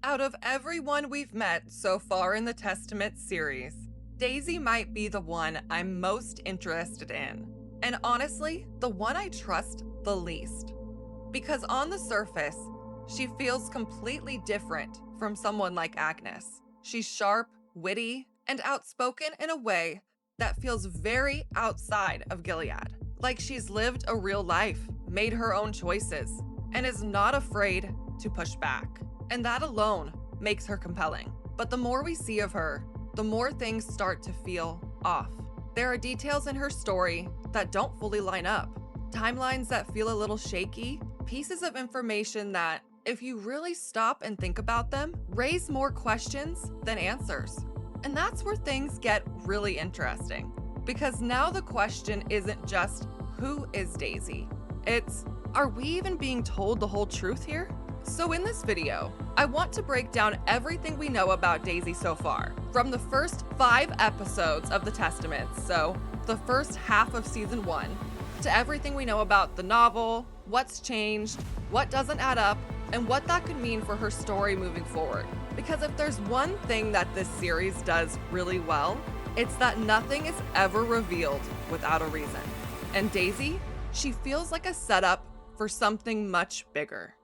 Out of everyone we've met so far in the Testament series, Daisy might be the one I'm most interested in. And honestly, the one I trust the least. Because on the surface, she feels completely different from someone like Agnes. She's sharp, witty, and outspoken in a way that feels very outside of Gilead. Like she's lived a real life, made her own choices, and is not afraid to push back. And that alone makes her compelling. But the more we see of her, the more things start to feel off. There are details in her story that don't fully line up, timelines that feel a little shaky, pieces of information that, if you really stop and think about them, raise more questions than answers. And that's where things get really interesting. Because now the question isn't just, who is Daisy? It's, are we even being told the whole truth here? So in this video, I want to break down everything we know about Daisy so far, from the first 5 episodes of the Testaments, so the first half of season 1, to everything we know about the novel, what's changed, what doesn't add up, and what that could mean for her story moving forward. Because if there's one thing that this series does really well, it's that nothing is ever revealed without a reason. And Daisy, she feels like a setup for something much bigger.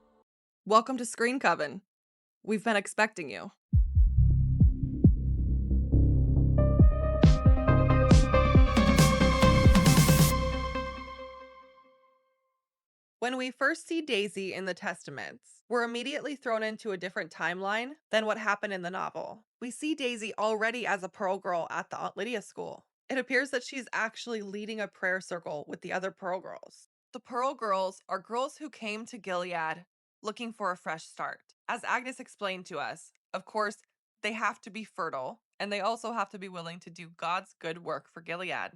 Welcome to Screen Coven. We've been expecting you. When we first see Daisy in the Testaments, we're immediately thrown into a different timeline than what happened in the novel. We see Daisy already as a Pearl Girl at the Aunt Lydia school. It appears that she's actually leading a prayer circle with the other Pearl Girls. The Pearl Girls are girls who came to Gilead looking for a fresh start. As Agnes explained to us, of course, they have to be fertile, and they also have to be willing to do God's good work for Gilead.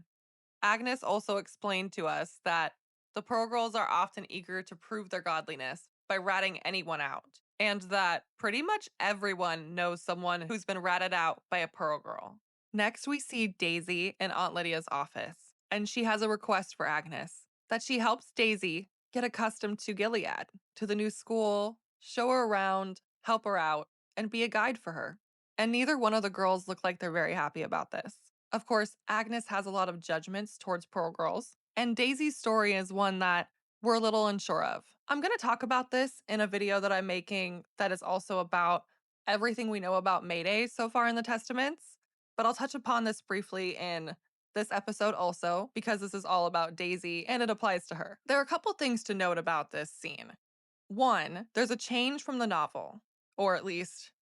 Agnes also explained to us that the Pearl Girls are often eager to prove their godliness by ratting anyone out, and that pretty much everyone knows someone who's been ratted out by a Pearl Girl. Next, we see Daisy in Aunt Lydia's office, and she has a request for Agnes that she helps Daisy get accustomed to Gilead, to the new school, show her around, help her out, and be a guide for her. And neither one of the girls look like they're very happy about this. Of course, Agnes has a lot of judgments towards Pearl Girls, and Daisy's story is one that we're a little unsure of. I'm going to talk about this in a video that I'm making that is also about everything we know about Mayday so far in the Testaments, but I'll touch upon this briefly in this episode also, because this is all about Daisy and it applies to her. There are a couple things to note about this scene. One, there's a change from the novel, or at least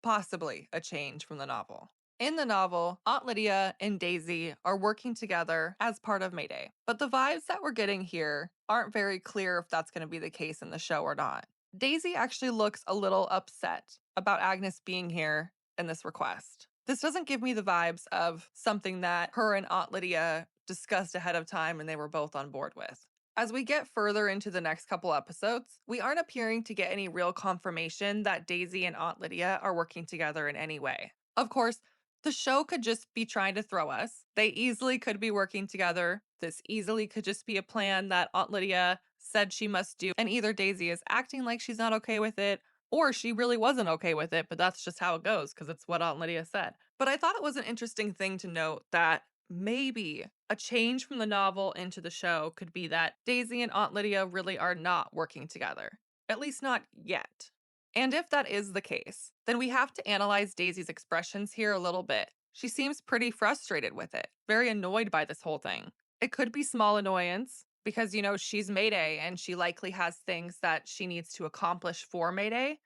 possibly a change from the novel. In the novel, Aunt Lydia and Daisy are working together as part of Mayday, but the vibes that we're getting here aren't very clear if that's going to be the case in the show or not. Daisy actually looks a little upset about Agnes being here in this request. This doesn't give me the vibes of something that her and Aunt Lydia discussed ahead of time and they were both on board with. As we get further into the next couple episodes, we aren't appearing to get any real confirmation that Daisy and Aunt Lydia are working together in any way. Of course, the show could just be trying to throw us. They easily could be working together. This easily could just be a plan that Aunt Lydia said she must do, and either Daisy is acting like she's not okay with it, or she really wasn't okay with it, but that's just how it goes because it's what Aunt Lydia said. But I thought it was an interesting thing to note that maybe a change from the novel into the show could be that Daisy and Aunt Lydia really are not working together, at least not yet. And if that is the case, then we have to analyze Daisy's expressions here a little bit. She seems pretty frustrated with it, very annoyed by this whole thing. It could be small annoyance because, she's Mayday and she likely has things that she needs to accomplish for Mayday.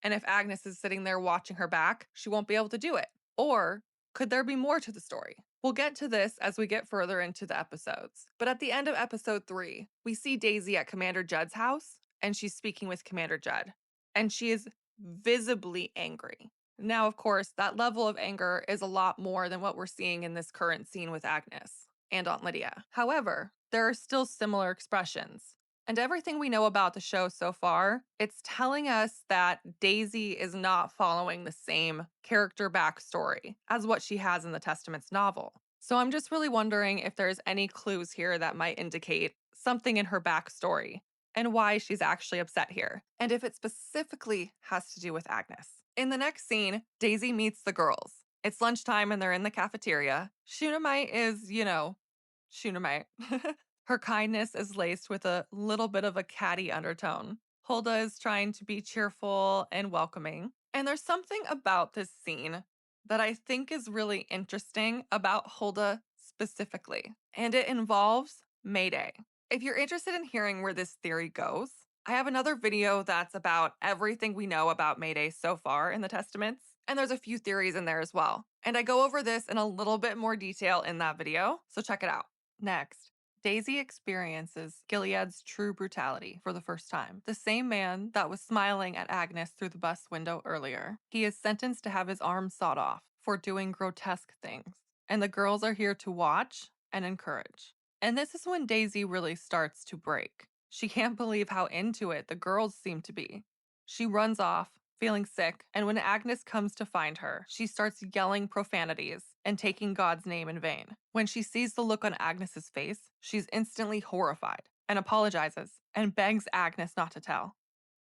And if Agnes is sitting there watching her back, she won't be able to do it. Or could there be more to the story? We'll get to this as we get further into the episodes. But at the end of episode 3, we see Daisy at Commander Judd's house, and she's speaking with Commander Judd. And she is visibly angry. Now, of course, that level of anger is a lot more than what we're seeing in this current scene with Agnes and Aunt Lydia. However, there are still similar expressions. And everything we know about the show so far, it's telling us that Daisy is not following the same character backstory as what she has in the Testaments novel. So I'm just really wondering if there's any clues here that might indicate something in her backstory and why she's actually upset here, and if it specifically has to do with Agnes. In the next scene, Daisy meets the girls. It's lunchtime and they're in the cafeteria. Shunammite is, Shunammite. Her kindness is laced with a little bit of a catty undertone. Hulda is trying to be cheerful and welcoming. And there's something about this scene that I think is really interesting about Hulda specifically, and it involves Mayday. If you're interested in hearing where this theory goes, I have another video that's about everything we know about Mayday so far in the Testaments, and there's a few theories in there as well. And I go over this in a little bit more detail in that video, so check it out. Next, Daisy experiences Gilead's true brutality for the first time. The same man that was smiling at Agnes through the bus window earlier. He is sentenced to have his arm sawed off for doing grotesque things. And the girls are here to watch and encourage. And this is when Daisy really starts to break. She can't believe how into it the girls seem to be. She runs off, feeling sick, and when Agnes comes to find her, she starts yelling profanities and taking God's name in vain. When she sees the look on Agnes's face, she's instantly horrified and apologizes and begs Agnes not to tell.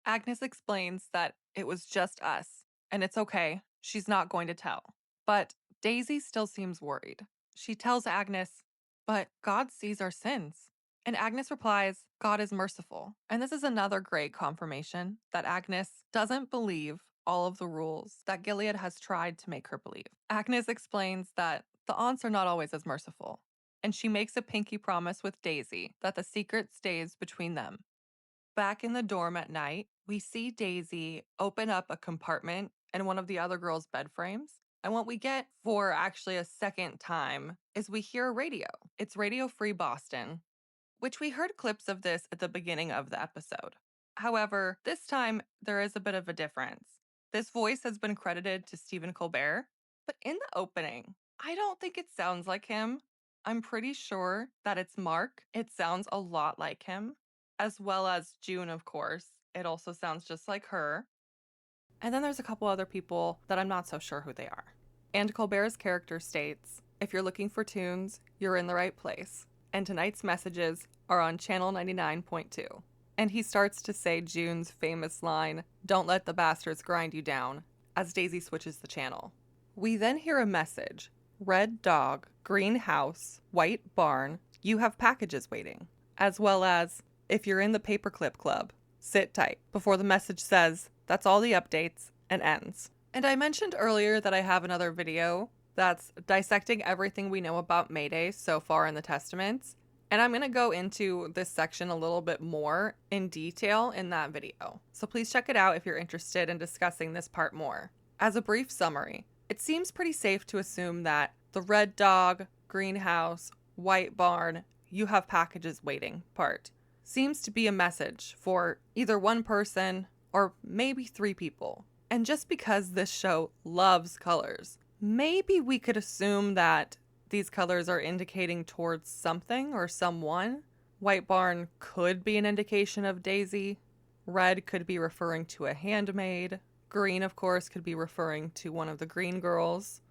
Agnes explains that it was just us and it's okay, she's not going to tell. But Daisy still seems worried. She tells Agnes, "But God sees our sins." And Agnes replies, "God is merciful." And this is another great confirmation that Agnes doesn't believe all of the rules that Gilead has tried to make her believe. Agnes explains that the aunts are not always as merciful, and she makes a pinky promise with Daisy that the secret stays between them. Back in the dorm at night, we see Daisy open up a compartment in one of the other girls' bed frames. And what we get for actually a second time is we hear a radio. It's Radio Free Boston, which we heard clips of this at the beginning of the episode. However, this time there is a bit of a difference. This voice has been credited to Stephen Colbert, but in the opening, I don't think it sounds like him. I'm pretty sure that it's Mark. It sounds a lot like him, as well as June, of course. It also sounds just like her. And then there's a couple other people that I'm not so sure who they are. And Colbert's character states, "If you're looking for tunes, you're in the right place. And tonight's messages are on channel 99.2. And he starts to say June's famous line, "Don't let the bastards grind you down," as Daisy switches the channel. We then hear a message, "Red dog, green house, white barn, you have packages waiting," as well as, "If you're in the paperclip club, sit tight," before the message says, "That's all the updates," and ends. And I mentioned earlier that I have another video that's dissecting everything we know about Mayday so far in the Testaments, and I'm going to go into this section a little bit more in detail in that video. So please check it out if you're interested in discussing this part more. As a brief summary, it seems pretty safe to assume that the red dog, greenhouse, white barn, you have packages waiting part seems to be a message for either one person or maybe three people. And just because this show loves colors, maybe we could assume that these colors are indicating towards something or someone. White barn could be an indication of Daisy. Red could be referring to a handmaid. Green, of course, could be referring to one of the green girls.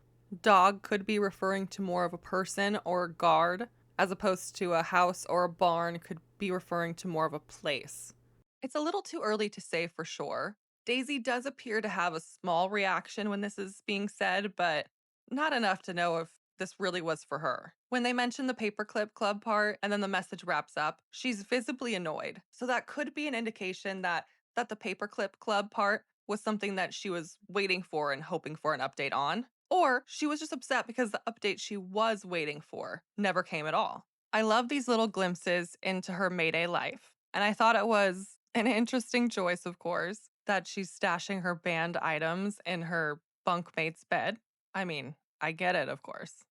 Dog could be referring to more of a person or a guard, as opposed to a house or a barn could be referring to more of a place. It's a little too early to say for sure. Daisy does appear to have a small reaction when this is being said, but not enough to know if this really was for her. When they mention the paperclip club part and then the message wraps up, she's visibly annoyed. So that could be an indication that the paperclip club part was something that she was waiting for and hoping for an update on. Or she was just upset because the update she was waiting for never came at all. I love these little glimpses into her Mayday life, and I thought it was an interesting choice, of course, that she's stashing her banned items in her bunkmate's bed. I mean, I get it, of course.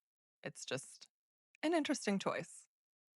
It's just an interesting choice.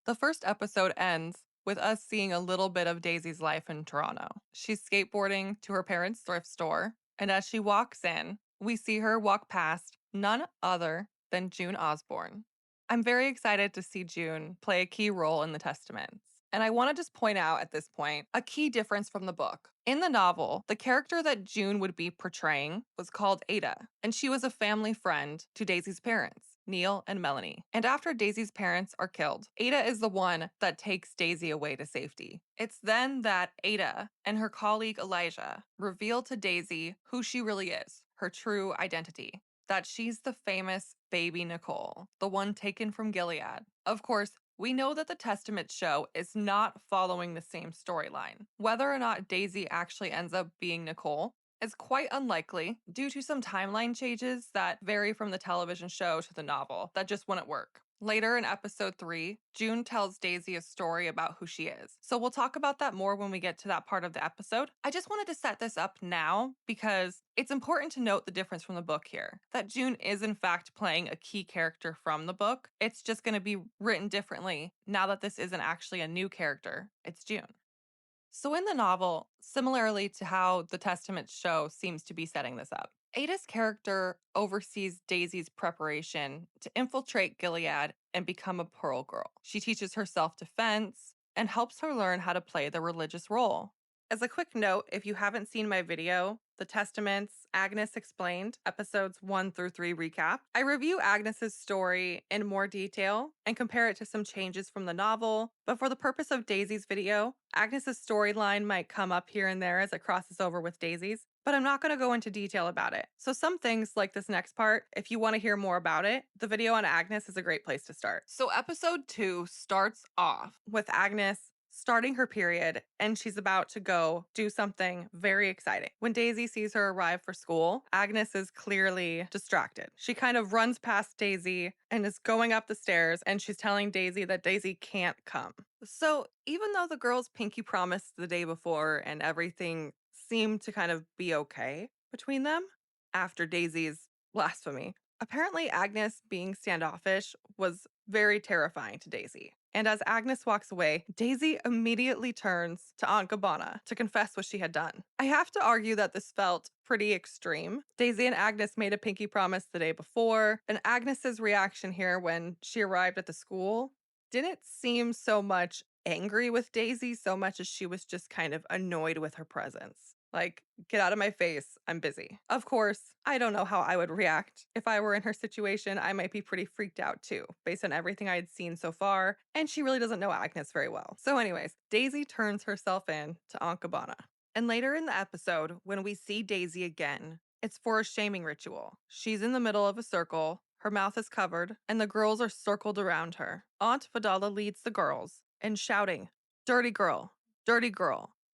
The first episode ends with us seeing a little bit of Daisy's life in Toronto. She's skateboarding to her parents' thrift store, and as she walks in, we see her walk past none other than June Osborne. I'm very excited to see June play a key role in the Testaments. And I want to just point out at this point a key difference from the book. In the novel, the character that June would be portraying was called Ada, and she was a family friend to Daisy's parents. Neil, and Melanie. And after Daisy's parents are killed, Ada is the one that takes Daisy away to safety. It's then that Ada and her colleague Elijah reveal to Daisy who she really is, her true identity. That she's the famous baby Nicole, the one taken from Gilead. Of course, we know that the Testament show is not following the same storyline. Whether or not Daisy actually ends up being Nicole is quite unlikely due to some timeline changes that vary from the television show to the novel that just wouldn't work. Later in episode 3, June tells Daisy a story about who she is. So we'll talk about that more when we get to that part of the episode. I just wanted to set this up now because it's important to note the difference from the book here. That June is in fact playing a key character from the book. It's just going to be written differently now that this isn't actually a new character. It's June. So, in the novel, similarly to how the Testament show seems to be setting this up, Ada's character oversees Daisy's preparation to infiltrate Gilead and become a Pearl Girl. She teaches her self defense and helps her learn how to play the religious role. As a quick note, if you haven't seen my video, The Testaments, Agnes Explained, episodes 1 through 3 recap, I review Agnes's story in more detail and compare it to some changes from the novel. But for the purpose of Daisy's video, Agnes's storyline might come up here and there as it crosses over with Daisy's, but I'm not going to go into detail about it. So some things like this next part, if you want to hear more about it, the video on Agnes is a great place to start. So episode 2 starts off with Agnes starting her period, and she's about to go do something very exciting. When Daisy sees her arrive for school, Agnes is clearly distracted. She kind of runs past Daisy and is going up the stairs, and she's telling Daisy that Daisy can't come. So even though the girls pinky promised the day before and everything seemed to kind of be okay between them after Daisy's blasphemy, apparently Agnes being standoffish was very terrifying to Daisy. And as Agnes walks away, Daisy immediately turns to Aunt Gabbana to confess what she had done. I have to argue that this felt pretty extreme. Daisy and Agnes made a pinky promise the day before, and Agnes's reaction here when she arrived at the school didn't seem so much angry with Daisy so much as she was just kind of annoyed with her presence. Like, get out of my face, I'm busy. Of course, I don't know how I would react. If I were in her situation, I might be pretty freaked out too, based on everything I had seen so far, and she really doesn't know Agnes very well. So anyways, Daisy turns herself in to Aunt Gabbana. And later in the episode, when we see Daisy again, it's for a shaming ritual. She's in the middle of a circle, her mouth is covered, and the girls are circled around her. Aunt Vidala leads the girls in shouting, dirty girl,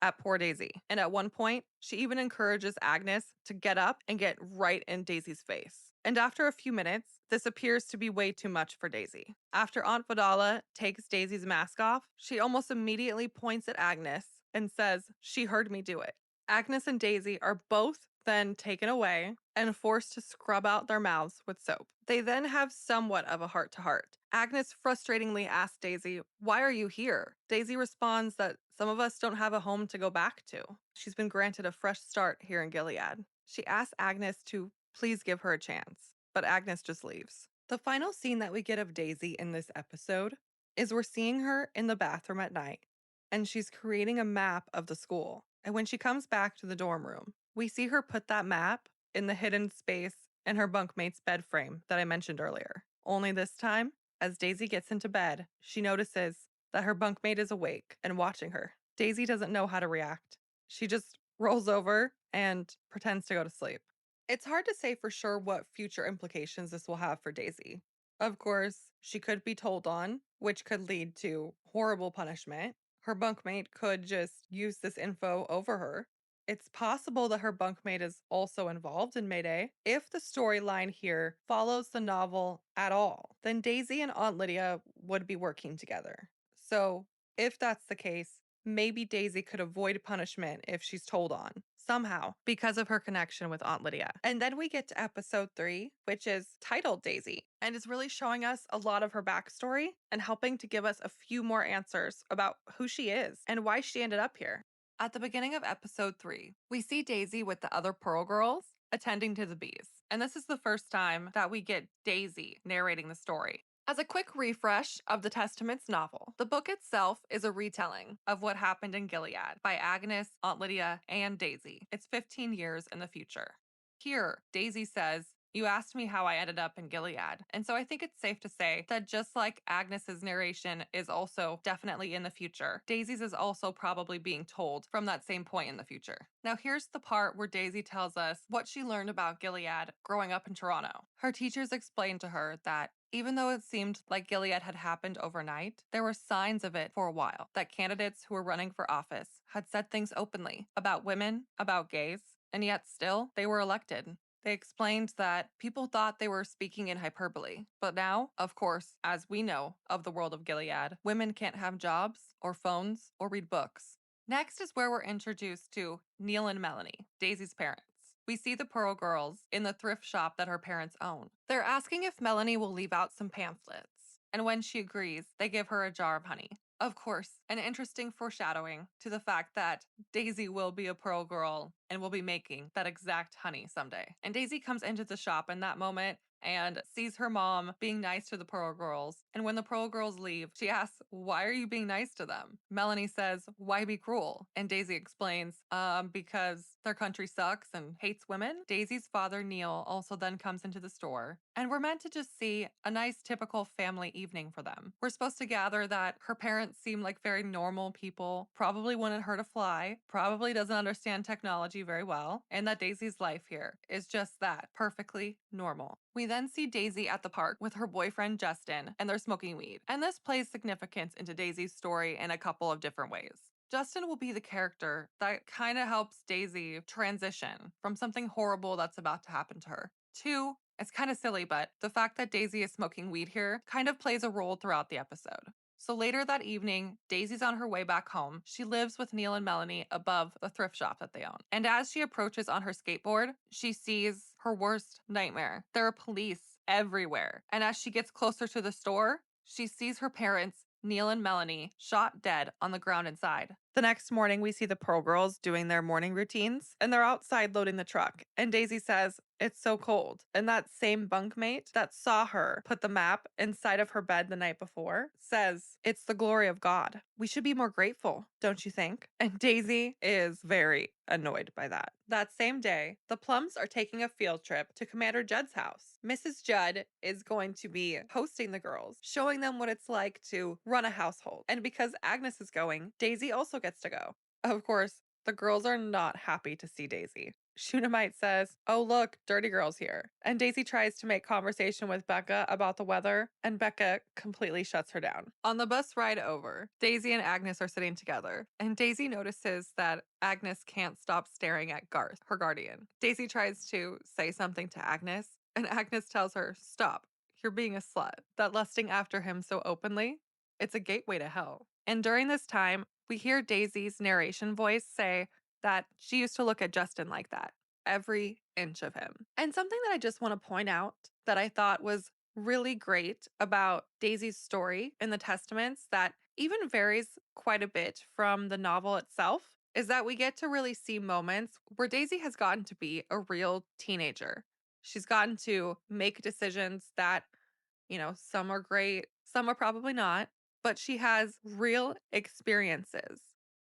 at poor Daisy. And at one point, she even encourages Agnes to get up and get right in Daisy's face. And after a few minutes, this appears to be way too much for Daisy. After Aunt Vidala takes Daisy's mask off, she almost immediately points at Agnes and says, she heard me do it. Agnes and Daisy are both then taken away and forced to scrub out their mouths with soap. They then have somewhat of a heart-to-heart. Agnes frustratingly asks Daisy, why are you here? Daisy responds that some of us don't have a home to go back to. She's been granted a fresh start here in Gilead. She asks Agnes to please give her a chance, but Agnes just leaves. The final scene that we get of Daisy in this episode is we're seeing her in the bathroom at night, and she's creating a map of the school. And when she comes back to the dorm room, we see her put that map in the hidden space in her bunkmate's bed frame that I mentioned earlier. Only this time, as Daisy gets into bed, she notices that her bunkmate is awake and watching her. Daisy doesn't know how to react. She just rolls over and pretends to go to sleep. It's hard to say for sure what future implications this will have for Daisy. Of course, she could be told on, which could lead to horrible punishment. Her bunkmate could just use this info over her. It's possible that her bunkmate is also involved in Mayday. If the storyline here follows the novel at all, then Daisy and Aunt Lydia would be working together. So, if that's the case, maybe Daisy could avoid punishment if she's told on, somehow, because of her connection with Aunt Lydia. And then we get to episode 3, which is titled Daisy, and is really showing us a lot of her backstory and helping to give us a few more answers about who she is and why she ended up here. At the beginning of episode 3, we see Daisy with the other Pearl girls attending to the bees. And this is the first time that we get Daisy narrating the story. As a quick refresh of the Testaments novel, the book itself is a retelling of what happened in Gilead by Agnes, Aunt Lydia, and Daisy. It's 15 years in the future. Here, Daisy says, You asked me how I ended up in Gilead, and so I think it's safe to say that just like Agnes's narration is also definitely in the future, Daisy's is also probably being told from that same point in the future. Now, here's the part where Daisy tells us what she learned about Gilead growing up in Toronto. Her teachers explained to her that even though it seemed like Gilead had happened overnight, there were signs of it for a while, that candidates who were running for office had said things openly about women, about gays, and yet still they were elected. They explained that people thought they were speaking in hyperbole. But now, of course, as we know of the world of Gilead, women can't have jobs or phones or read books. Next is where we're introduced to Neil and Melanie, Daisy's parents. We see the Pearl girls in the thrift shop that her parents own. They're asking if Melanie will leave out some pamphlets. And when she agrees, they give her a jar of honey. Of course, an interesting foreshadowing to the fact that Daisy will be a Pearl girl and will be making that exact honey someday. And Daisy comes into the shop in that moment and sees her mom being nice to the Pearl girls. And when the Pearl girls leave, she asks, "Why are you being nice to them?" Melanie says, "Why be cruel?" And Daisy explains, because their country sucks and hates women. Daisy's father, Neil, also then comes into the store. And we're meant to just see a nice, typical family evening for them. We're supposed to gather that her parents seem like very normal people, probably wanted her to fly, probably doesn't understand technology very well, and that Daisy's life here is just that, perfectly normal. We then see Daisy at the park with her boyfriend Justin, and they're smoking weed. And this plays significance into Daisy's story in a couple of different ways. Justin will be the character that kind of helps Daisy transition from something horrible that's about to happen to her to, it's kind of silly, but the fact that Daisy is smoking weed here kind of plays a role throughout the episode. So later that evening, Daisy's on her way back home. She lives with Neil and Melanie above the thrift shop that they own. And as she approaches on her skateboard, she sees her worst nightmare. There are police everywhere. And as she gets closer to the store, she sees her parents, Neil and Melanie, shot dead on the ground inside. The next morning, we see the Pearl girls doing their morning routines, and they're outside loading the truck. And Daisy says, "It's so cold." And that same bunkmate that saw her put the map inside of her bed the night before says, "It's the glory of God. We should be more grateful, don't you think?" And Daisy is very annoyed by that. That same day, the Plums are taking a field trip to Commander Judd's house. Mrs. Judd is going to be hosting the girls, showing them what it's like to run a household. And because Agnes is going, Daisy also gets to go. Of course, the girls are not happy to see Daisy. Shunammite says, "Oh, look, Dirty Girl's here." And Daisy tries to make conversation with Becca about the weather, and Becca completely shuts her down. On the bus ride over, Daisy and Agnes are sitting together, and Daisy notices that Agnes can't stop staring at Garth, her guardian. Daisy tries to say something to Agnes, and Agnes tells her, "Stop, you're being a slut." That lusting after him so openly, it's a gateway to hell. And during this time, we hear Daisy's narration voice say that she used to look at Justin like that, every inch of him. And something that I just want to point out that I thought was really great about Daisy's story in the Testaments that even varies quite a bit from the novel itself is that we get to really see moments where Daisy has gotten to be a real teenager. She's gotten to make decisions that, some are great, some are probably not, but she has real experiences,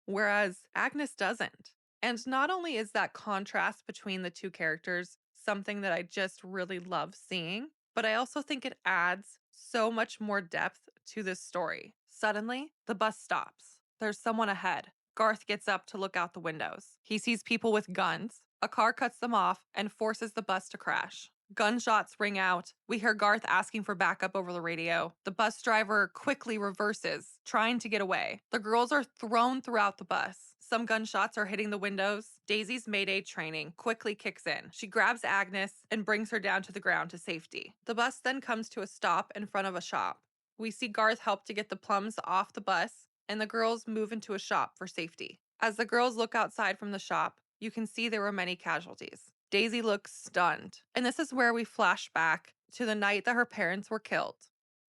whereas Agnes doesn't. And not only is that contrast between the two characters something that I just really love seeing, but I also think it adds so much more depth to this story. Suddenly, the bus stops. There's someone ahead. Garth gets up to look out the windows. He sees people with guns. A car cuts them off and forces the bus to crash. Gunshots ring out. We hear Garth asking for backup over the radio. The bus driver quickly reverses, trying to get away. The girls are thrown throughout the bus. Some gunshots are hitting the windows. Daisy's Mayday training quickly kicks in. She grabs Agnes and brings her down to the ground to safety. The bus then comes to a stop in front of a shop. We see Garth help to get the Plums off the bus, and the girls move into a shop for safety. As the girls look outside from the shop, you can see there were many casualties. Daisy looks stunned, and this is where we flash back to the night that her parents were killed.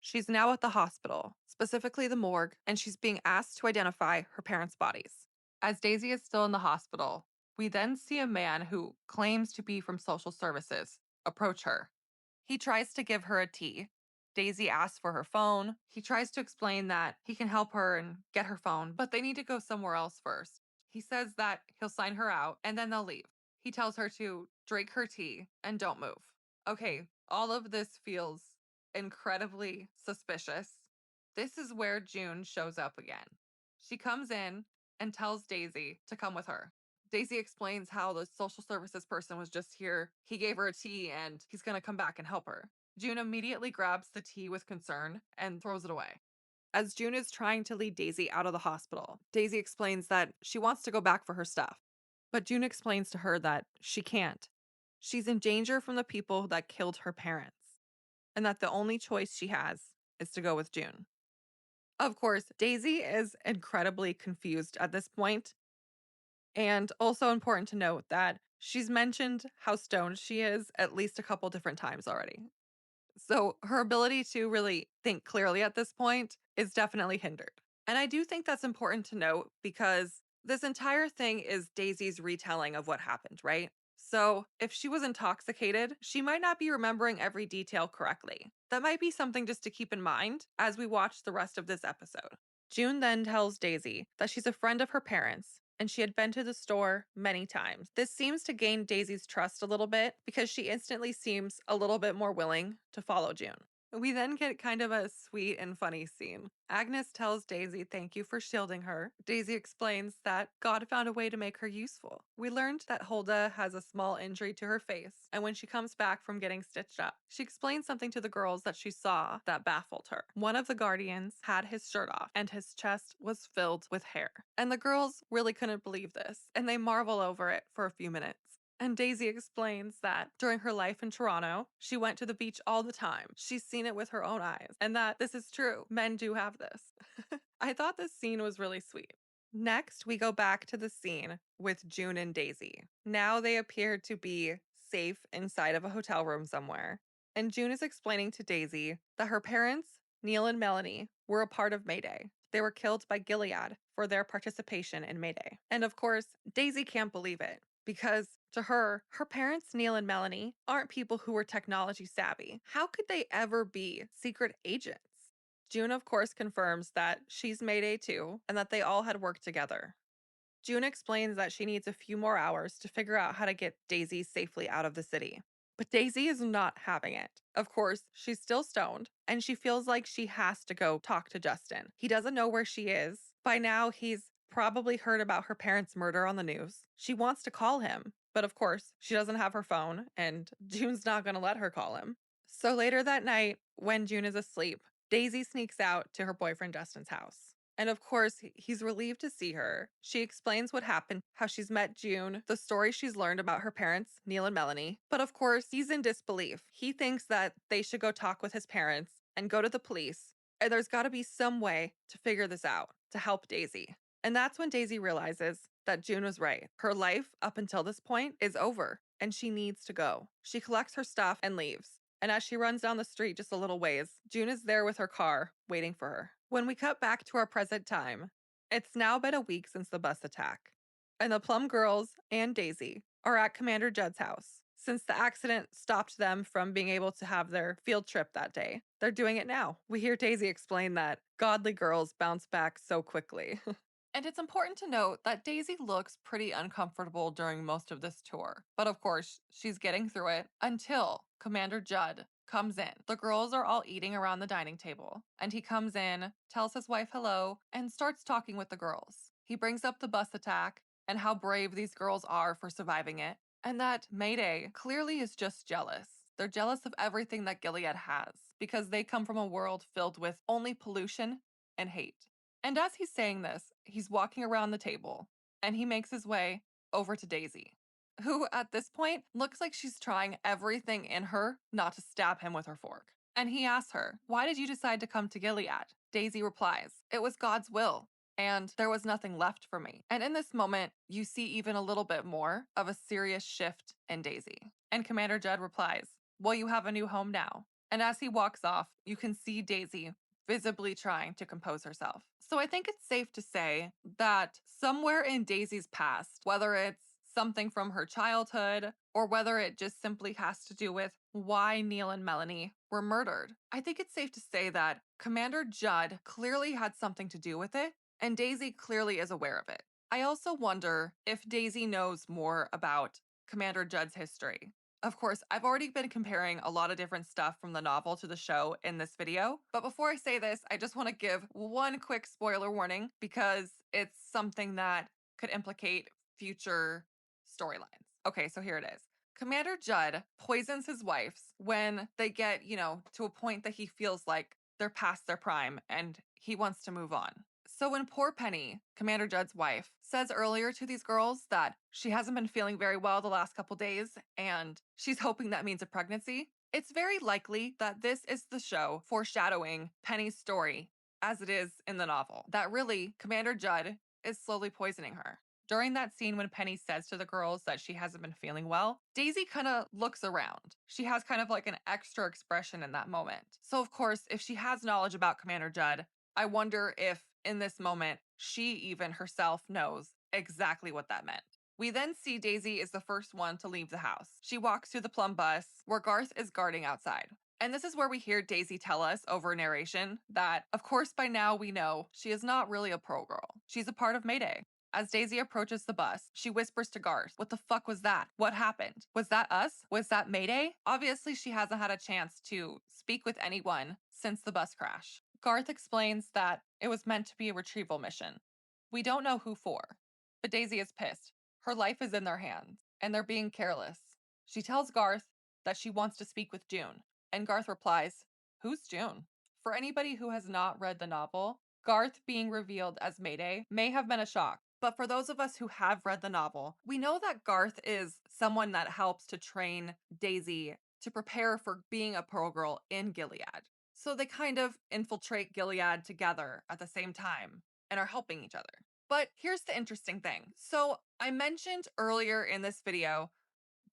She's now at the hospital, specifically the morgue, and she's being asked to identify her parents' bodies. As Daisy is still in the hospital, we then see a man who claims to be from social services approach her. He tries to give her a tea. Daisy asks for her phone. He tries to explain that he can help her and get her phone, but they need to go somewhere else first. He says that he'll sign her out and then they'll leave. He tells her to drink her tea and don't move. Okay, all of this feels incredibly suspicious. This is where June shows up again. She comes in and tells Daisy to come with her. Daisy explains how the social services person was just here. He gave her a tea and he's going to come back and help her. June immediately grabs the tea with concern and throws it away. As June is trying to lead Daisy out of the hospital, Daisy explains that she wants to go back for her stuff. But June explains to her that she can't. She's in danger from the people that killed her parents, and that the only choice she has is to go with June. Of course, Daisy is incredibly confused at this point, and also important to note that she's mentioned how stoned she is at least a couple different times already. So her ability to really think clearly at this point is definitely hindered. And I do think that's important to note because this entire thing is Daisy's retelling of what happened, right? So if she was intoxicated, she might not be remembering every detail correctly. That might be something just to keep in mind as we watch the rest of this episode. June then tells Daisy that she's a friend of her parents and she had been to the store many times. This seems to gain Daisy's trust a little bit because she instantly seems a little bit more willing to follow June. We then get kind of a sweet and funny scene. Agnes tells Daisy thank you for shielding her. Daisy explains that God found a way to make her useful. We learned that Hulda has a small injury to her face, and when she comes back from getting stitched up, she explains something to the girls that she saw that baffled her. One of the guardians had his shirt off, and his chest was filled with hair. And the girls really couldn't believe this, and they marvel over it for a few minutes. And Daisy explains that during her life in Toronto, she went to the beach all the time. She's seen it with her own eyes, and that this is true. Men do have this. I thought this scene was really sweet. Next, we go back to the scene with June and Daisy. Now they appear to be safe inside of a hotel room somewhere. And June is explaining to Daisy that her parents, Neil and Melanie, were a part of Mayday. They were killed by Gilead for their participation in Mayday. And of course, Daisy can't believe it because to her, her parents, Neil and Melanie, aren't people who were technology savvy. How could they ever be secret agents? June, of course, confirms that she's Mayday too and that they all had worked together. June explains that she needs a few more hours to figure out how to get Daisy safely out of the city. But Daisy is not having it. Of course, she's still stoned, and she feels like she has to go talk to Justin. He doesn't know where she is. By now, he's probably heard about her parents' murder on the news. She wants to call him, but of course, she doesn't have her phone, and June's not going to let her call him. So later that night, when June is asleep, Daisy sneaks out to her boyfriend Justin's house. And of course, he's relieved to see her. She explains what happened, how she's met June, the story she's learned about her parents, Neil and Melanie. But of course, he's in disbelief. He thinks that they should go talk with his parents and go to the police. And there's got to be some way to figure this out to help Daisy. And that's when Daisy realizes that June was right. Her life up until this point is over and she needs to go. She collects her stuff and leaves. And as she runs down the street just a little ways, June is there with her car, waiting for her. When we cut back to our present time, it's now been a week since the bus attack, and the Plum girls and Daisy are at Commander Judd's house. Since the accident stopped them from being able to have their field trip that day, they're doing it now. We hear Daisy explain that godly girls bounce back so quickly. And it's important to note that Daisy looks pretty uncomfortable during most of this tour. But of course, she's getting through it until Commander Judd comes in. The girls are all eating around the dining table, and he comes in, tells his wife hello, and starts talking with the girls. He brings up the bus attack and how brave these girls are for surviving it, and that Mayday clearly is just jealous. They're jealous of everything that Gilead has because they come from a world filled with only pollution and hate. And as he's saying this, he's walking around the table and he makes his way over to Daisy, who at this point looks like she's trying everything in her not to stab him with her fork. And he asks her, "Why did you decide to come to Gilead?" Daisy replies, "It was God's will, and there was nothing left for me." And in this moment, you see even a little bit more of a serious shift in Daisy. And Commander Judd replies, "Well, you have a new home now." And as he walks off, you can see Daisy visibly trying to compose herself. So I think it's safe to say that somewhere in Daisy's past, whether it's something from her childhood or whether it just simply has to do with why Neil and Melanie were murdered, I think it's safe to say that Commander Judd clearly had something to do with it, and Daisy clearly is aware of it. I also wonder if Daisy knows more about Commander Judd's history. Of course, I've already been comparing a lot of different stuff from the novel to the show in this video, but before I say this, I just want to give one quick spoiler warning because it's something that could implicate future storylines. Okay, so here it is. Commander Judd poisons his wives when they get, to a point that he feels like they're past their prime and he wants to move on. So when poor Penny, Commander Judd's wife, says earlier to these girls that she hasn't been feeling very well the last couple days and she's hoping that means a pregnancy, it's very likely that this is the show foreshadowing Penny's story as it is in the novel. That really, Commander Judd is slowly poisoning her. During that scene when Penny says to the girls that she hasn't been feeling well, Daisy kind of looks around. She has kind of like an extra expression in that moment. So of course, if she has knowledge about Commander Judd, I wonder if in this moment, she even herself knows exactly what that meant. We then see Daisy is the first one to leave the house. She walks to the plum bus where Garth is guarding outside. And this is where we hear Daisy tell us over narration that, of course, by now we know she is not really a pro girl. She's a part of Mayday. As Daisy approaches the bus, she whispers to Garth, "What the fuck was that? What happened? Was that us? Was that Mayday?" Obviously, she hasn't had a chance to speak with anyone since the bus crash. Garth explains that it was meant to be a retrieval mission. We don't know who for, but Daisy is pissed. Her life is in their hands, and they're being careless. She tells Garth that she wants to speak with June, and Garth replies, "Who's June?" For anybody who has not read the novel, Garth being revealed as Mayday may have been a shock. But for those of us who have read the novel, we know that Garth is someone that helps to train Daisy to prepare for being a Pearl Girl in Gilead. So they kind of infiltrate Gilead together at the same time and are helping each other. But here's the interesting thing. So I mentioned earlier in this video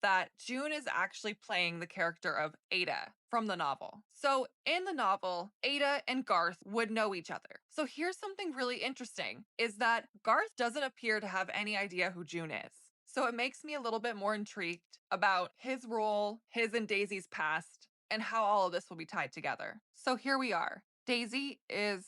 that June is actually playing the character of Ada from the novel. So in the novel, Ada and Garth would know each other. So here's something really interesting is that Garth doesn't appear to have any idea who June is. So it makes me a little bit more intrigued about his role, his and Daisy's past, and how all of this will be tied together. So here we are. Daisy is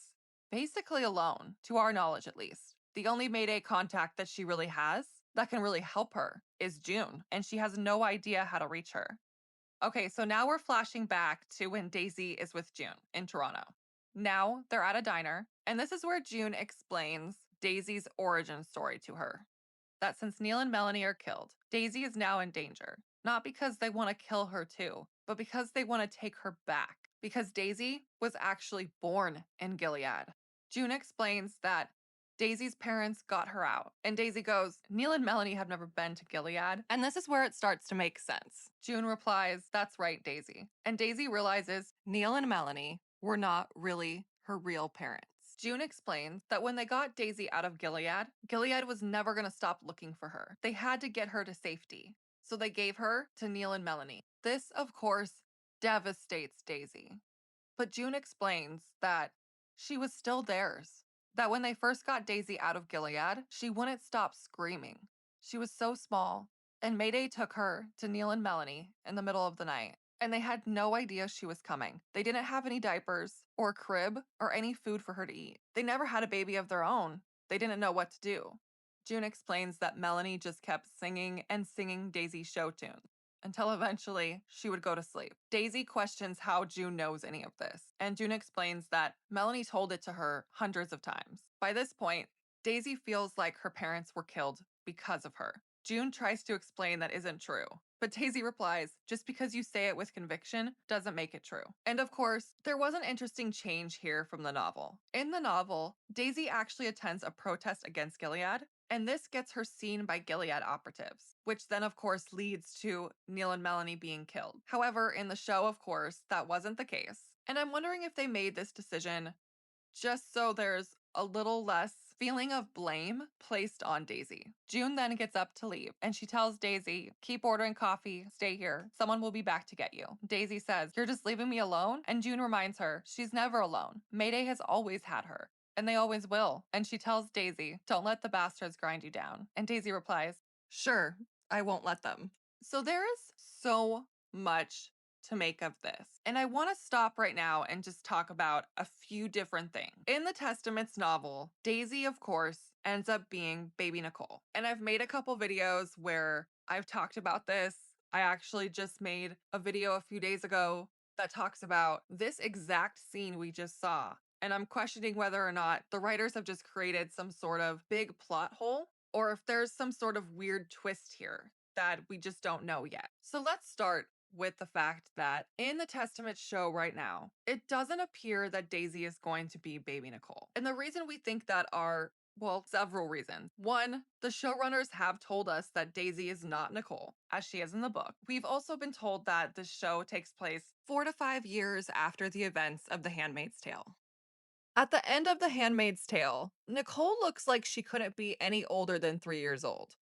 basically alone, to our knowledge at least. The only Mayday contact that she really has that can really help her is June, and she has no idea how to reach her. Okay, so now we're flashing back to when Daisy is with June in Toronto. Now they're at a diner, and this is where June explains Daisy's origin story to her. That since Neil and Melanie are killed, Daisy is now in danger. Not because they want to kill her too, but because they want to take her back. Because Daisy was actually born in Gilead. June explains that Daisy's parents got her out. And Daisy goes, "Neil and Melanie have never been to Gilead." And this is where it starts to make sense. June replies, "That's right, Daisy." And Daisy realizes Neil and Melanie were not really her real parents. June explains that when they got Daisy out of Gilead, Gilead was never going to stop looking for her. They had to get her to safety. So they gave her to Neil and Melanie. This, of course, devastates Daisy. But June explains that she was still theirs. That when they first got Daisy out of Gilead, she wouldn't stop screaming. She was so small, and Mayday took her to Neil and Melanie in the middle of the night, and they had no idea she was coming. They didn't have any diapers or crib or any food for her to eat. They never had a baby of their own. They didn't know what to do. June explains that Melanie just kept singing and singing Daisy's show tunes until eventually she would go to sleep. Daisy questions how June knows any of this, and June explains that Melanie told it to her hundreds of times. By this point, Daisy feels like her parents were killed because of her. June tries to explain that isn't true, but Daisy replies, "Just because you say it with conviction doesn't make it true." And of course, there was an interesting change here from the novel. In the novel, Daisy actually attends a protest against Gilead, and this gets her seen by Gilead operatives, which then, of course, leads to Neil and Melanie being killed. However, in the show, of course, that wasn't the case. And I'm wondering if they made this decision just so there's a little less feeling of blame placed on Daisy. June then gets up to leave, and she tells Daisy, "Keep ordering coffee, stay here. Someone will be back to get you." Daisy says, "You're just leaving me alone?" And June reminds her, she's never alone. Mayday has always had her. And they always will. And she tells Daisy, "Don't let the bastards grind you down." And Daisy replies, "Sure, I won't let them." So there is so much to make of this. And I want to stop right now and just talk about a few different things. In the Testaments novel, Daisy, of course, ends up being baby Nicole. And I've made a couple videos where I've talked about this I actually just made a video a few days ago that talks about this exact scene we just saw. And I'm questioning whether or not the writers have just created some sort of big plot hole or if there's some sort of weird twist here that we just don't know yet. So let's start with the fact that in the Testament show right now, it doesn't appear that Daisy is going to be baby Nicole. And the reason we think that are well, several reasons. One, the showrunners have told us that Daisy is not Nicole, as she is in the book. We've also been told that the show takes place 4 to 5 years after the events of The Handmaid's Tale. At the end of The Handmaid's Tale, Nicole looks like she couldn't be any older than 3 years old.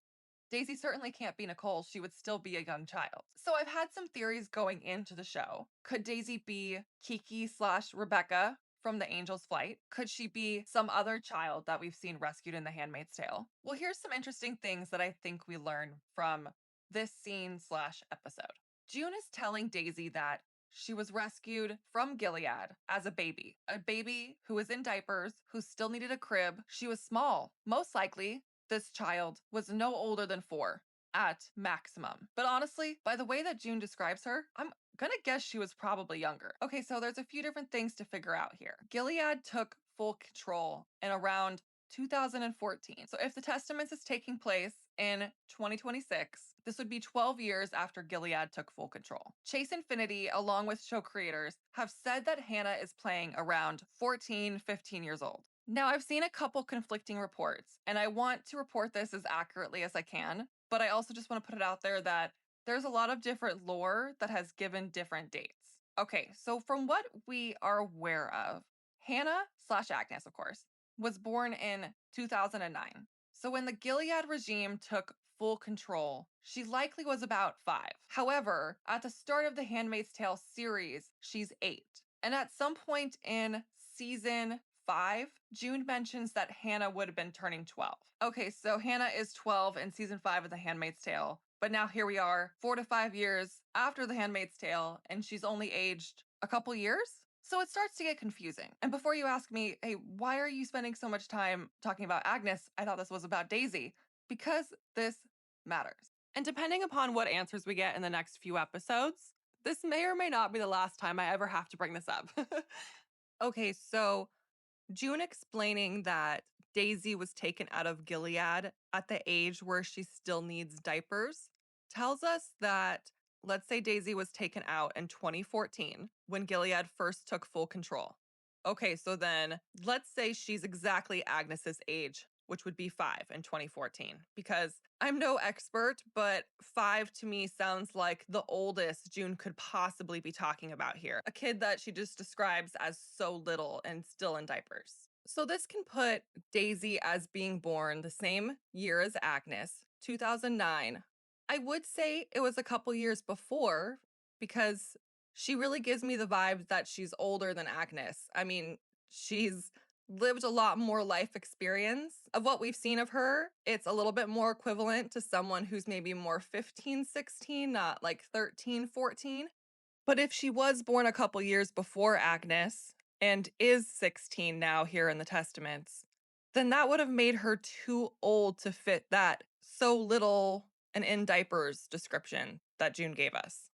Daisy certainly can't be Nicole. She would still be a young child. So I've had some theories going into the show. Could Daisy be Kiki/Rebecca from The Angel's Flight? Could she be some other child that we've seen rescued in The Handmaid's Tale? Well, here's some interesting things that I think we learn from this scene/episode. June is telling Daisy that she was rescued from Gilead as a baby who was in diapers, who still needed a crib. She was small, most likely this child was no older than 4 at maximum. But honestly, by the way that June describes her, I'm gonna guess she was probably younger. Okay, so there's a few different things to figure out here. Gilead took full control in around 2014. So if the Testaments is taking place in 2026, this would be 12 years after Gilead took full control. Chase Infinity, along with show creators, have said that Hannah is playing around 14, 15 years old. Now, I've seen a couple conflicting reports, and I want to report this as accurately as I can, but I also just want to put it out there that there's a lot of different lore that has given different dates. Okay, so from what we are aware of, Hannah/Agnes, of course, was born in 2009. So when the Gilead regime took full control, she likely was about 5. However, at the start of the Handmaid's Tale series, she's 8. And at some point in season 5, June mentions that Hannah would have been turning 12. Okay, so Hannah is 12 in season 5 of The Handmaid's Tale. But now here we are, 4 to 5 years after The Handmaid's Tale, and she's only aged a couple years? So it starts to get confusing. And before you ask me, hey, why are you spending so much time talking about Agnes? I thought this was about Daisy. Because this matters. And depending upon what answers we get in the next few episodes, this may or may not be the last time I ever have to bring this up. Okay, so June explaining that Daisy was taken out of Gilead at the age where she still needs diapers tells us that, let's say Daisy was taken out in 2014 when Gilead first took full control. Okay, so then let's say she's exactly Agnes's age, which would be 5 in 2014. Because I'm no expert, but 5 to me sounds like the oldest June could possibly be talking about here. A kid that she just describes as so little and still in diapers. So this can put Daisy as being born the same year as Agnes, 2009. I would say it was a couple years before because she really gives me the vibe that she's older than Agnes. I mean, she's lived a lot more life experience. Of what we've seen of her, it's a little bit more equivalent to someone who's maybe more 15, 16, not like 13, 14. But if she was born a couple years before Agnes and is 16 now here in the Testaments, then that would have made her too old to fit that so little and in diapers description that June gave us.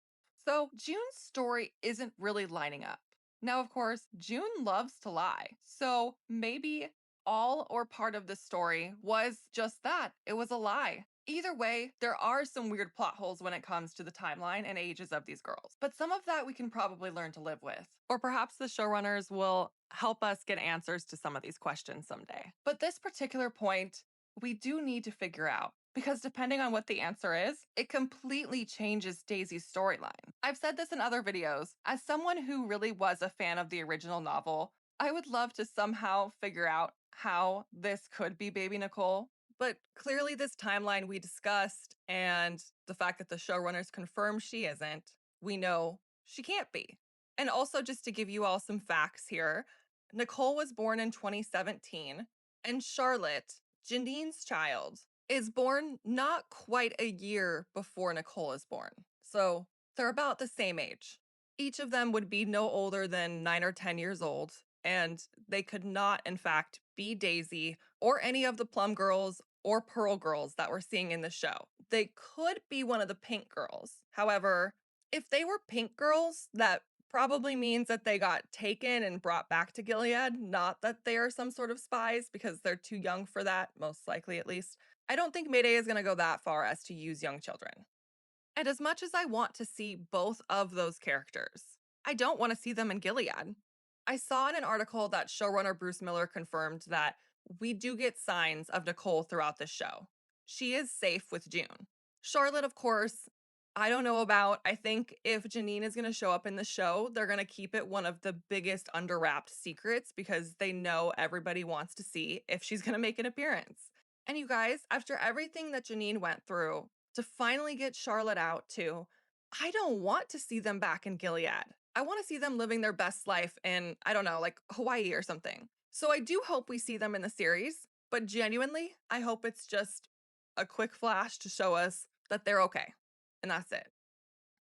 So June's story isn't really lining up. Now, of course, June loves to lie. So maybe all or part of the story was just that. It was a lie. Either way, there are some weird plot holes when it comes to the timeline and ages of these girls, but some of that we can probably learn to live with. Or perhaps the showrunners will help us get answers to some of these questions someday. But this particular point, we do need to figure out. Because depending on what the answer is, it completely changes Daisy's storyline. I've said this in other videos. As someone who really was a fan of the original novel, I would love to somehow figure out how this could be baby Nicole. But clearly, this timeline we discussed and the fact that the showrunners confirm she isn't, we know she can't be. And also, just to give you all some facts here, Nicole was born in 2017, and Charlotte, Janine's child, is born not quite a year before Nicole is born. So they're about the same age. Each of them would be no older than 9 or 10 years old, and they could not, in fact, be Daisy or any of the Plum girls or Pearl girls that we're seeing in the show. They could be one of the pink girls. However, if they were pink girls, that probably means that they got taken and brought back to Gilead, not that they are some sort of spies because they're too young for that, most likely at least. I don't think Mayday is going to go that far as to use young children. And as much as I want to see both of those characters, I don't want to see them in Gilead. I saw in an article that showrunner Bruce Miller confirmed that we do get signs of Nicole throughout the show. She is safe with June. Charlotte, of course, I don't know about. I think if Janine is going to show up in the show, they're going to keep it one of the biggest under wrapped secrets because they know everybody wants to see if she's going to make an appearance. And you guys, after everything that Janine went through, to finally get Charlotte out too, I don't want to see them back in Gilead. I want to see them living their best life in, I don't know, like Hawaii or something. So I do hope we see them in the series, but genuinely, I hope it's just a quick flash to show us that they're okay. And that's it.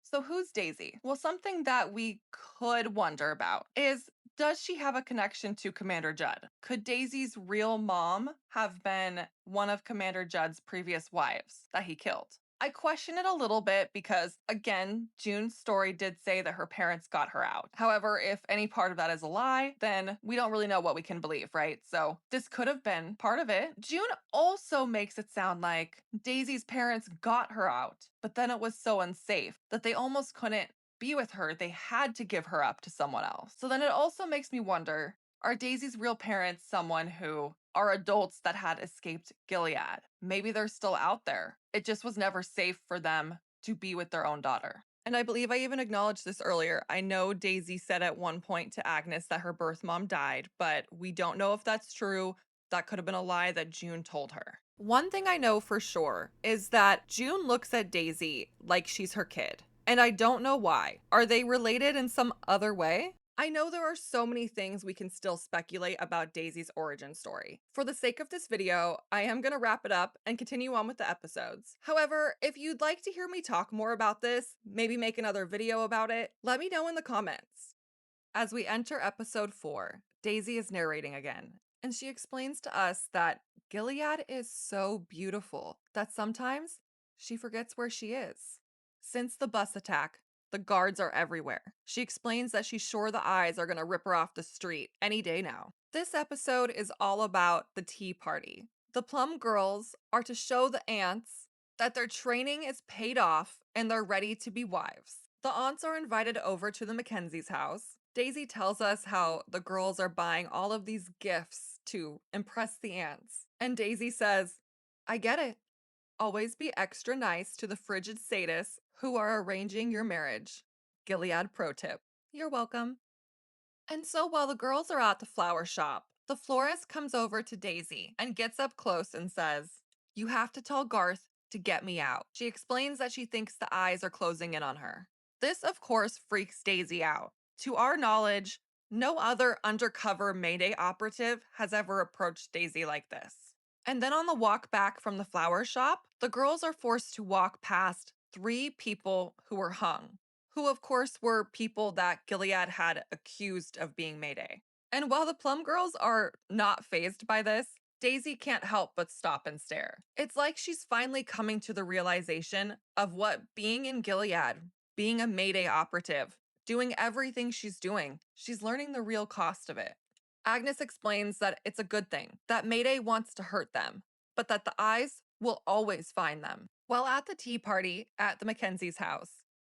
So who's Daisy? Well, something that we could wonder about is, does she have a connection to Commander Judd? Could Daisy's real mom have been one of Commander Judd's previous wives that he killed? I question it a little bit because, again, June's story did say that her parents got her out. However, if any part of that is a lie, then we don't really know what we can believe, right? So this could have been part of it. June also makes it sound like Daisy's parents got her out, but then it was so unsafe that they almost couldn't be with her. They had to give her up to someone else. So then it also makes me wonder, are Daisy's real parents someone who are adults that had escaped Gilead? Maybe they're still out there. It just was never safe for them to be with their own daughter. And I believe I even acknowledged this earlier. I know Daisy said at one point to Agnes that her birth mom died, but we don't know if that's true. That could have been a lie that June told her. One thing I know for sure is that June looks at Daisy like she's her kid. And I don't know why. Are they related in some other way? I know there are so many things we can still speculate about Daisy's origin story. For the sake of this video, I am going to wrap it up and continue on with the episodes. However, if you'd like to hear me talk more about this, maybe make another video about it, let me know in the comments. As we enter episode 4, Daisy is narrating again, and she explains to us that Gilead is so beautiful that sometimes she forgets where she is. Since the bus attack, the guards are everywhere. She explains that she's sure the eyes are going to rip her off the street any day now. This episode is all about the tea party. The Plum girls are to show the aunts that their training is paid off and they're ready to be wives. The aunts are invited over to the Mackenzies' house. Daisy tells us how the girls are buying all of these gifts to impress the aunts. And Daisy says, I get it. Always be extra nice to the frigid sadists who are arranging your marriage. Gilead pro tip. You're welcome. And so while the girls are at the flower shop, the florist comes over to Daisy and gets up close and says, You have to tell Garth to get me out. She explains that she thinks the eyes are closing in on her. This, of course, freaks Daisy out. To our knowledge, no other undercover Mayday operative has ever approached Daisy like this. And then on the walk back from the flower shop, the girls are forced to walk past 3 people who were hung, who of course were people that Gilead had accused of being Mayday. And while the Plum girls are not fazed by this, Daisy can't help but stop and stare. It's like she's finally coming to the realization of what being in Gilead, being a Mayday operative, doing everything she's doing, she's learning the real cost of it. Agnes explains that it's a good thing, that Mayday wants to hurt them, but that the eyes will always find them. While at the tea party at the Mackenzies' house,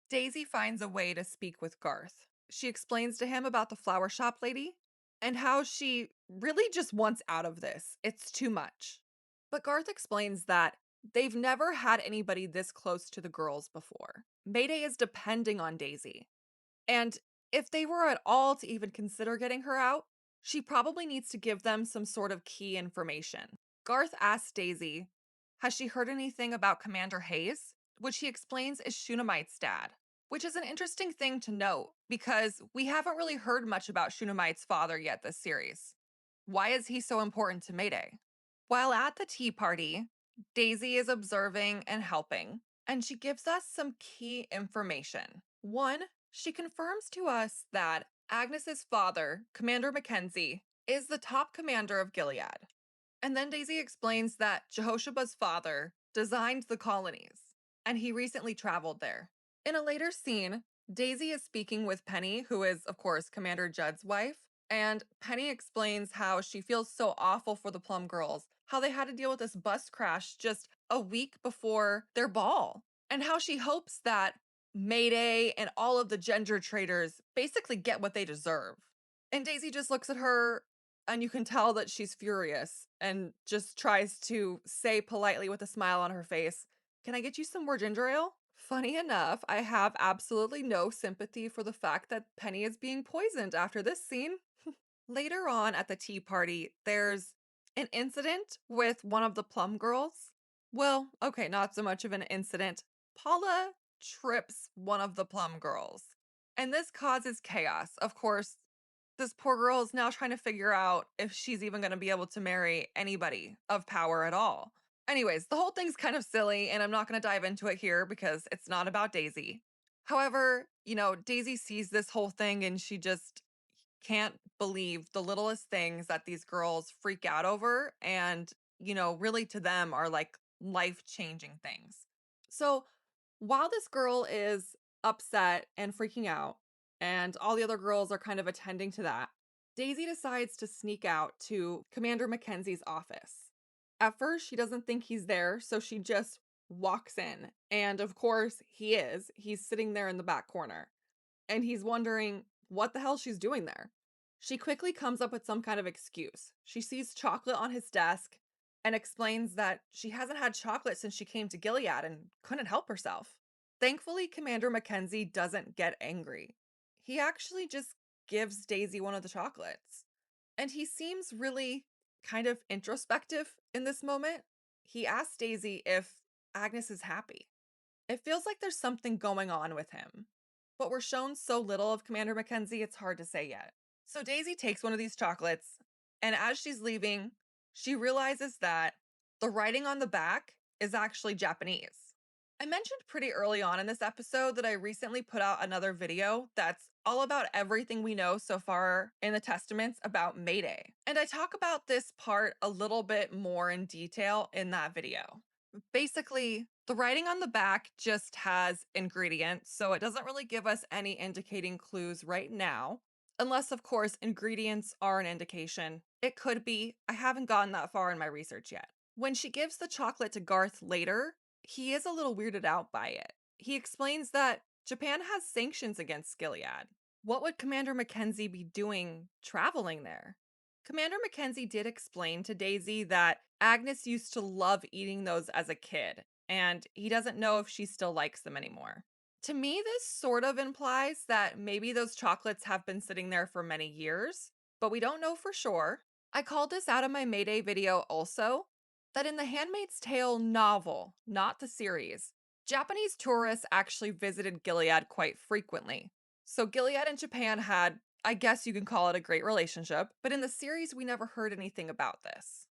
Daisy finds a way to speak with Garth. She explains to him about the flower shop lady and how she really just wants out of this. It's too much. But Garth explains that they've never had anybody this close to the girls before. Mayday is depending on Daisy. And if they were at all to even consider getting her out, she probably needs to give them some sort of key information. Garth asks Daisy, has she heard anything about Commander Hayes? Which he explains is Shunammite's dad, which is an interesting thing to note because we haven't really heard much about Shunammite's father yet this series. Why is he so important to Mayday? While at the tea party, Daisy is observing and helping, and she gives us some key information. One, she confirms to us that Agnes's father, Commander Mackenzie, is the top commander of Gilead. And then Daisy explains that Jehoshaba's father designed the colonies, and he recently traveled there. In a later scene, Daisy is speaking with Penny, who is, of course, Commander Judd's wife, and Penny explains how she feels so awful for the Plum Girls, how they had to deal with this bus crash just a week before their ball, and how she hopes that Mayday and all of the gender traders basically get what they deserve. And Daisy just looks at her, and you can tell that she's furious and just tries to say politely with a smile on her face, "Can I get you some more ginger ale?" Funny enough, I have absolutely no sympathy for the fact that Penny is being poisoned after this scene. Later on at the tea party, there's an incident with one of the Plum Girls. Well, okay, not so much of an incident. Paula trips one of the Plum Girls, and this causes chaos. Of course, this poor girl is now trying to figure out if she's even going to be able to marry anybody of power at all. Anyways, the whole thing's kind of silly, and I'm not going to dive into it here because it's not about Daisy. However, Daisy sees this whole thing and she just can't believe the littlest things that these girls freak out over and, really to them are like life-changing things. So, while this girl is upset and freaking out, and all the other girls are kind of attending to that, Daisy decides to sneak out to Commander Mackenzie's office. At first, she doesn't think he's there, so she just walks in. And of course, he is. He's sitting there in the back corner and he's wondering what the hell she's doing there. She quickly comes up with some kind of excuse. She sees chocolate on his desk and explains that she hasn't had chocolate since she came to Gilead and couldn't help herself. Thankfully, Commander Mackenzie doesn't get angry. He actually just gives Daisy one of the chocolates. And he seems really kind of introspective in this moment. He asks Daisy if Agnes is happy. It feels like there's something going on with him, but we're shown so little of Commander Mackenzie, it's hard to say yet. So Daisy takes one of these chocolates, and as she's leaving, she realizes that the writing on the back is actually Japanese. I mentioned pretty early on in this episode that I recently put out another video that's all about everything we know so far in the Testaments about Mayday. And I talk about this part a little bit more in detail in that video. Basically, the writing on the back just has ingredients, so it doesn't really give us any indicating clues right now. Unless, of course, ingredients are an indication. It could be. I haven't gotten that far in my research yet. When she gives the chocolate to Garth later, he is a little weirded out by it. He explains that Japan has sanctions against Gilead. What would Commander Mackenzie be doing traveling there? Commander Mackenzie did explain to Daisy that Agnes used to love eating those as a kid, and he doesn't know if she still likes them anymore. To me, this sort of implies that maybe those chocolates have been sitting there for many years, but we don't know for sure. I called this out in my Mayday video also, that in the Handmaid's Tale novel, not the series, Japanese tourists actually visited Gilead quite frequently. So Gilead and Japan had, I guess you can call it a great relationship, but in the series, we never heard anything about this.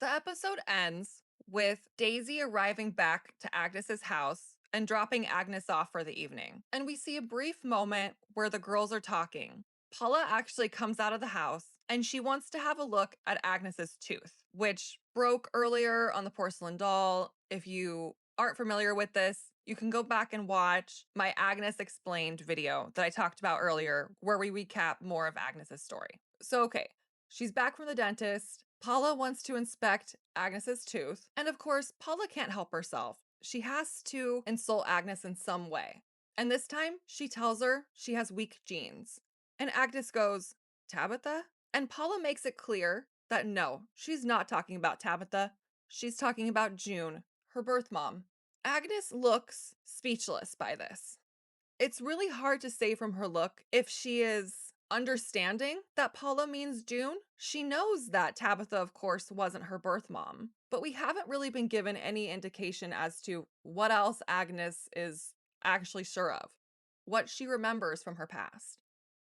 The episode ends with Daisy arriving back to Agnes's house and dropping Agnes off for the evening. And we see a brief moment where the girls are talking. Paula actually comes out of the house and she wants to have a look at Agnes's tooth, which broke earlier on the porcelain doll. If you aren't familiar with this, you can go back and watch my Agnes Explained video that I talked about earlier, where we recap more of Agnes's story. So, okay, she's back from the dentist. Paula wants to inspect Agnes's tooth, and of course, Paula can't help herself. She has to insult Agnes in some way. And this time, she tells her she has weak genes. And Agnes goes, "Tabitha?" And Paula makes it clear that no, she's not talking about Tabitha. She's talking about June, her birth mom. Agnes looks speechless by this. It's really hard to say from her look if she is understanding that Paula means June. She knows that Tabitha, of course, wasn't her birth mom, but we haven't really been given any indication as to what else Agnes is actually sure of, what she remembers from her past.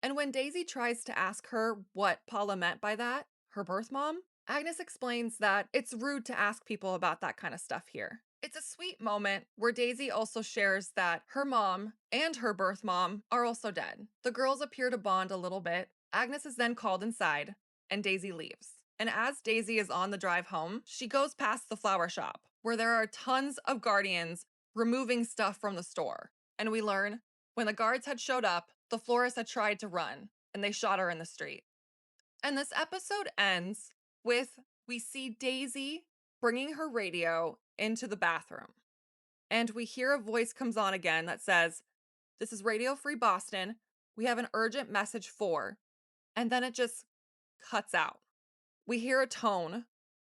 And when Daisy tries to ask her what Paula meant by that, her birth mom, Agnes explains that it's rude to ask people about that kind of stuff here. It's a sweet moment where Daisy also shares that her mom and her birth mom are also dead. The girls appear to bond a little bit. Agnes is then called inside, and Daisy leaves. And as Daisy is on the drive home, she goes past the flower shop, where there are tons of guardians removing stuff from the store. And we learn when the guards had showed up, the florist had tried to run, and they shot her in the street. And this episode ends with we see Daisy bringing her radio into the bathroom. And we hear a voice comes on again that says, "This is Radio Free Boston. We have an urgent message for," and then it just cuts out. We hear a tone,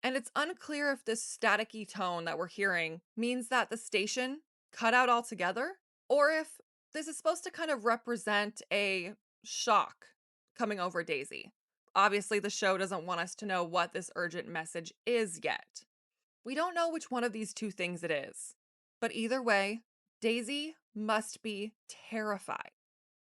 and it's unclear if this staticky tone that we're hearing means that the station cut out altogether, or if this is supposed to kind of represent a shock coming over Daisy. Obviously, the show doesn't want us to know what this urgent message is yet. We don't know which one of these two things it is, but either way, Daisy must be terrified.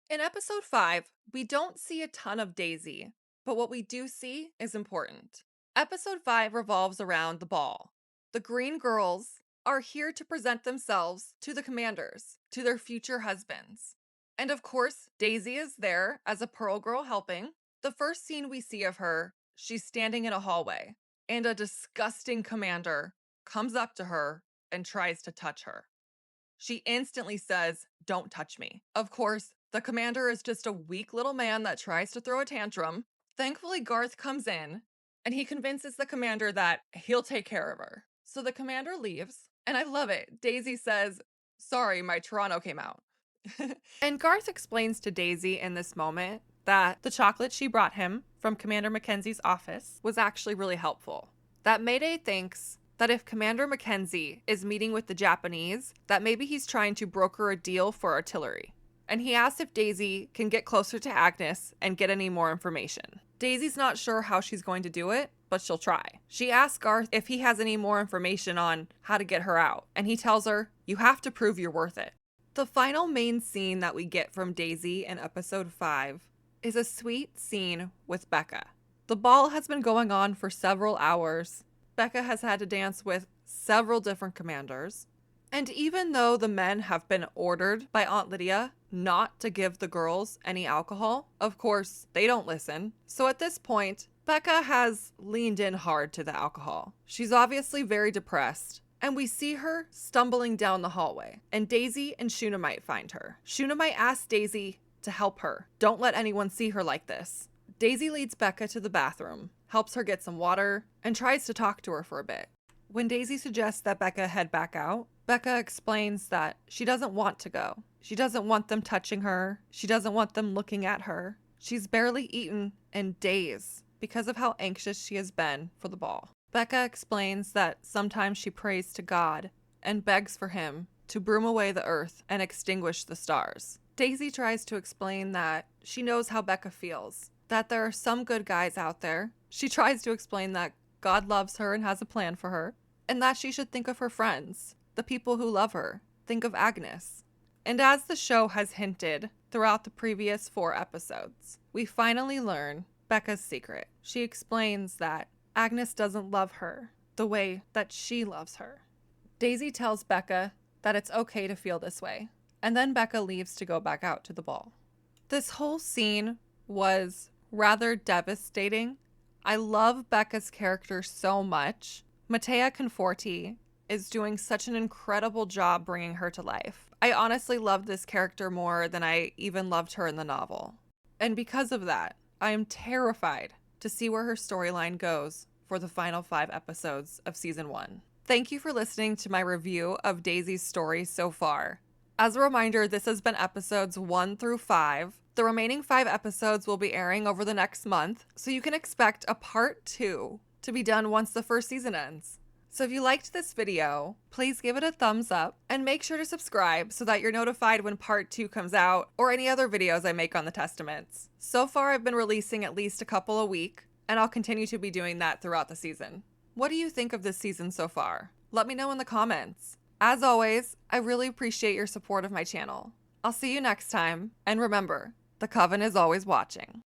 In episode 5, we don't see a ton of Daisy, but what we do see is important. Episode 5 revolves around the ball. The Green Girls are here to present themselves to the commanders, to their future husbands. And of course, Daisy is there as a Pearl Girl helping. The first scene we see of her, she's standing in a hallway, and a disgusting commander comes up to her and tries to touch her. She instantly says, "Don't touch me." Of course, the commander is just a weak little man that tries to throw a tantrum. Thankfully, Garth comes in, and he convinces the commander that he'll take care of her. So the commander leaves, and I love it. Daisy says, "Sorry, my Toronto came out." And Garth explains to Daisy in this moment that the chocolate she brought him from Commander Mackenzie's office was actually really helpful. That Mayday thinks that if Commander Mackenzie is meeting with the Japanese, that maybe he's trying to broker a deal for artillery. And he asks if Daisy can get closer to Agnes and get any more information. Daisy's not sure how she's going to do it, but she'll try. She asks Garth if he has any more information on how to get her out, and he tells her, "You have to prove you're worth it." The final main scene that we get from Daisy in episode 5 is a sweet scene with Becca. The ball has been going on for several hours. Becca has had to dance with several different commanders. And even though the men have been ordered by Aunt Lydia not to give the girls any alcohol, of course, they don't listen. So at this point, Becca has leaned in hard to the alcohol. She's obviously very depressed. And we see her stumbling down the hallway, and Daisy and Shunammite find her. Shunammite asks Daisy to help her. Don't let anyone see her like this. Daisy leads Becca to the bathroom, helps her get some water, and tries to talk to her for a bit. When Daisy suggests that Becca head back out, Becca explains that she doesn't want to go. She doesn't want them touching her. She doesn't want them looking at her. She's barely eaten in days because of how anxious she has been for the ball. Becca explains that sometimes she prays to God and begs for him to broom away the earth and extinguish the stars. Daisy tries to explain that she knows how Becca feels, that there are some good guys out there. She tries to explain that God loves her and has a plan for her, and that she should think of her friends, the people who love her. Think of Agnes. And as the show has hinted throughout the previous 4 episodes, we finally learn Becca's secret. She explains that Agnes doesn't love her the way that she loves her. Daisy tells Becca that it's okay to feel this way, and then Becca leaves to go back out to the ball. This whole scene was rather devastating. I love Becca's character so much. Mattea Conforti is doing such an incredible job bringing her to life. I honestly love this character more than I even loved her in the novel. And because of that, I am terrified to see where her storyline goes for the final 5 episodes of season 1. Thank you for listening to my review of Daisy's story so far. As a reminder, this has been episodes 1 through 5. The remaining 5 episodes will be airing over the next month, so you can expect a part 2 to be done once the first season ends. So if you liked this video, please give it a thumbs up and make sure to subscribe so that you're notified when part 2 comes out or any other videos I make on the Testaments. So far, I've been releasing at least a couple a week, and I'll continue to be doing that throughout the season. What do you think of this season so far? Let me know in the comments. As always, I really appreciate your support of my channel. I'll see you next time, and remember, the Coven is always watching.